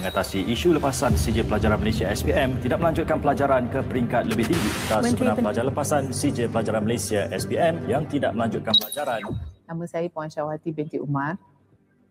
mengatasi isu lepasan CJ Pelajaran Malaysia SPM tidak melanjutkan pelajaran ke peringkat lebih tinggi. Sebenar pelajar lepasan CJ Pelajaran Malaysia SPM yang tidak melanjutkan pelajaran. Nama saya Puan Syawati binti Umar,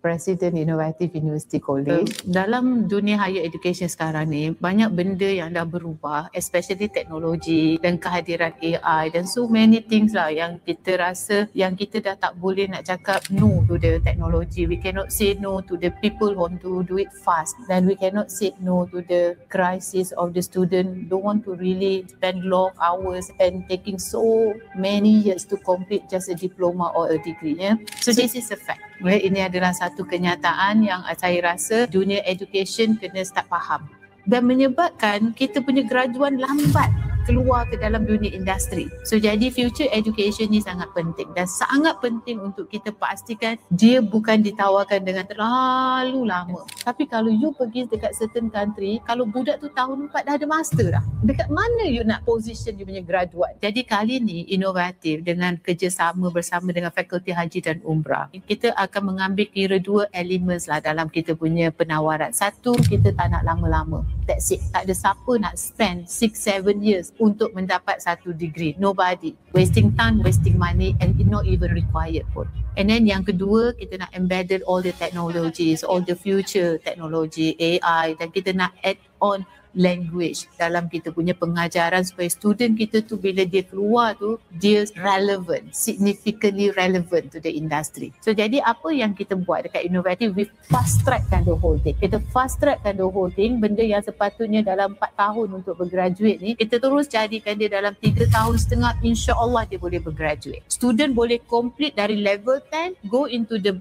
Presiden Innovative University College. Dalam dunia higher education sekarang ni, banyak benda yang dah berubah, especially teknologi dan kehadiran AI dan so many things lah yang kita rasa yang kita dah tak boleh nak cakap no to the technology. We cannot say no to the people who want to do it fast, and we cannot say no to the crisis of the student don't want to really spend long hours and taking so many years to complete just a diploma or a degree. So this is a fact. Ini adalah satu kenyataan yang saya rasa dunia education kena start faham dan menyebabkan kita punya graduan lambat keluar ke dalam dunia industri. So jadi future education ni sangat penting dan sangat penting untuk kita pastikan dia bukan ditawarkan dengan terlalu lama. Tapi kalau you pergi dekat certain country, kalau budak tu tahun 4 dah ada master dah, dekat mana you nak position you punya graduate? Jadi kali ni inovatif dengan kerjasama bersama dengan Fakulti Haji dan Umrah. Kita akan mengambil kira 2 elements lah dalam kita punya penawaran. Satu, kita tak nak lama-lama. That's it. Tak ada siapa nak spend 6-7 years untuk mendapat satu degree. Nobody. Wasting time, wasting money and it not even required pun. And then yang kedua, kita nak embedded all the technologies, all the future technology, AI, dan kita nak add on language dalam kita punya pengajaran supaya student kita tu bila dia keluar tu dia relevant, significantly relevant to the industry. So jadi apa yang kita buat dekat Innovative, we fast trackkan the whole thing. Kita fast trackkan the whole thing, benda yang sepatutnya dalam 4 tahun untuk bergraduate ni, kita terus jadikan dia dalam 3 tahun setengah, insya-Allah dia boleh bergraduate. Student boleh complete dari level 10 go into the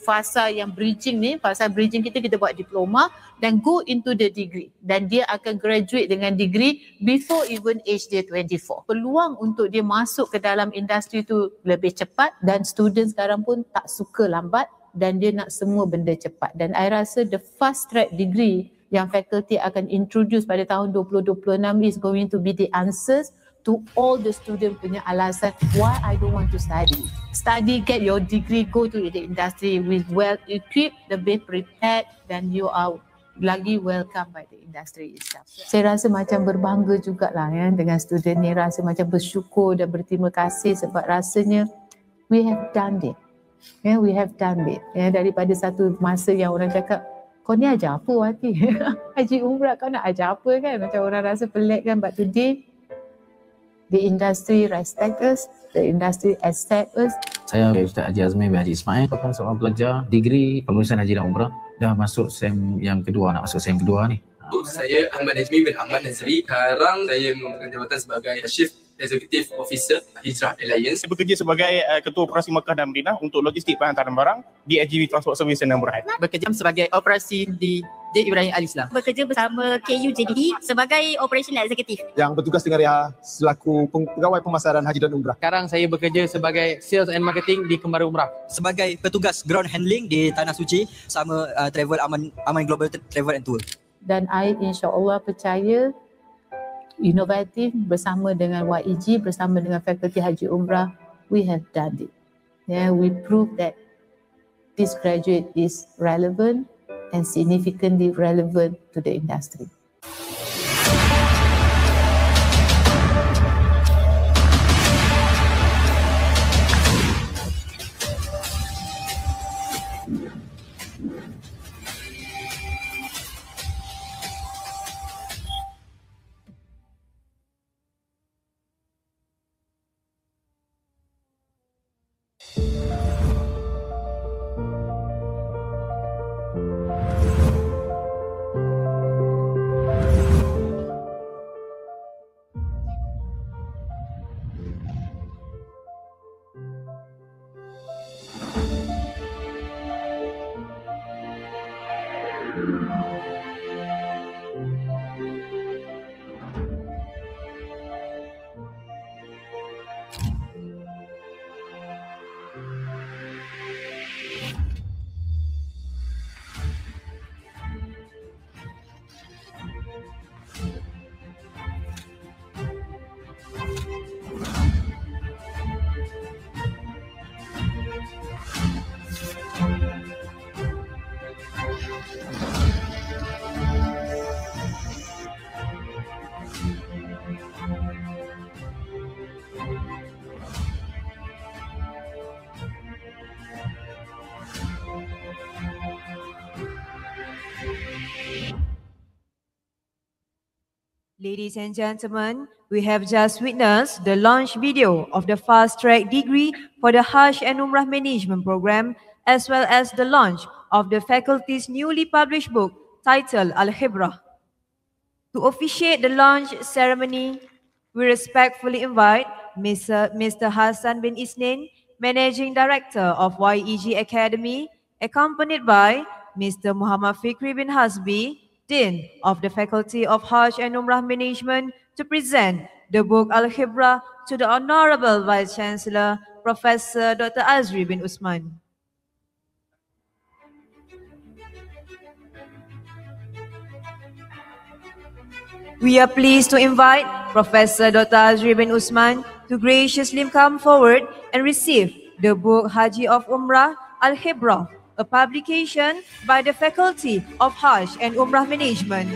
fasa yang bridging ni, fasa bridging kita buat diploma dan go into the degree dan dia akan graduate dengan degree before even age dia 24. Peluang untuk dia masuk ke dalam industri tu lebih cepat dan student sekarang pun tak suka lambat dan dia nak semua benda cepat. Dan I rasa the fast track degree yang fakulti akan introduce pada tahun 2026 is going to be the answers to all the student punya alasan why I don't want to study. Study, get your degree, go to the industry with well equipped, the best prepared, then you are lagi welcome by the industry itself. Saya rasa macam berbangga jugalah ya dengan student ni, rasa macam bersyukur dan berterima kasih sebab rasanya we have done it. Yeah, we have done it. Ya, daripada satu masa yang orang cakap kau ni ajar apa Wati? Haji Umrah kau nak ajar apa kan? Macam orang rasa pelik kan, but today the industry respect us, the industry accept us. Saya Ustaz Haji Azmi bin Haji Ismail, merupakan seorang pelajar degree pengurusan haji dan umrah. Dah masuk SEM yang kedua, nak masuk SEM kedua ni. Saya Ahmad Najmi bin Ahmad Nazri. Sekarang saya memegang jabatan sebagai Chief Executive Officer Hijrah Alliance. Saya bekerja sebagai Ketua Operasi Mekah dan Madinah untuk logistik penghantaran barang di IGV Transport Service dan Murad. Bekerja sebagai operasi di J. Ibrahim Al-Islam. Bekerja bersama KUJDD sebagai Operational Executive. Yang bertugas dengan Reha selaku pegawai pemasaran haji dan umrah. Sekarang saya bekerja sebagai Sales and Marketing di Kembara Umrah. Sebagai petugas ground handling di Tanah Suci sama travel Aman Global Travel and Tour. Dan I insya-Allah percaya Inovatif bersama dengan YEG, bersama dengan Fakulti Haji Umrah, we have done it. Yeah, we prove that this graduate is relevant and significantly relevant to the industry. Ladies and gentlemen, we have just witnessed the launch video of the fast-track degree for the Hajj and Umrah Management Program, as well as the launch of the faculty's newly published book titled Al-Khibrah. To officiate the launch ceremony, we respectfully invite Mr. Hassan bin Isnin, Managing Director of YEG Academy, accompanied by Mr. Muhammad Fikri bin Hasbi, Dean of the Faculty of Hajj and Umrah Management, to present the book Al-Khibrah to the Honorable Vice Chancellor, Professor Dr. Azri bin Usman. We are pleased to invite Professor Dr. Azri bin Usman to graciously come forward and receive the book Haji of Umrah Al-Khibrah, a publication by the Faculty of Hajj and Umrah Management.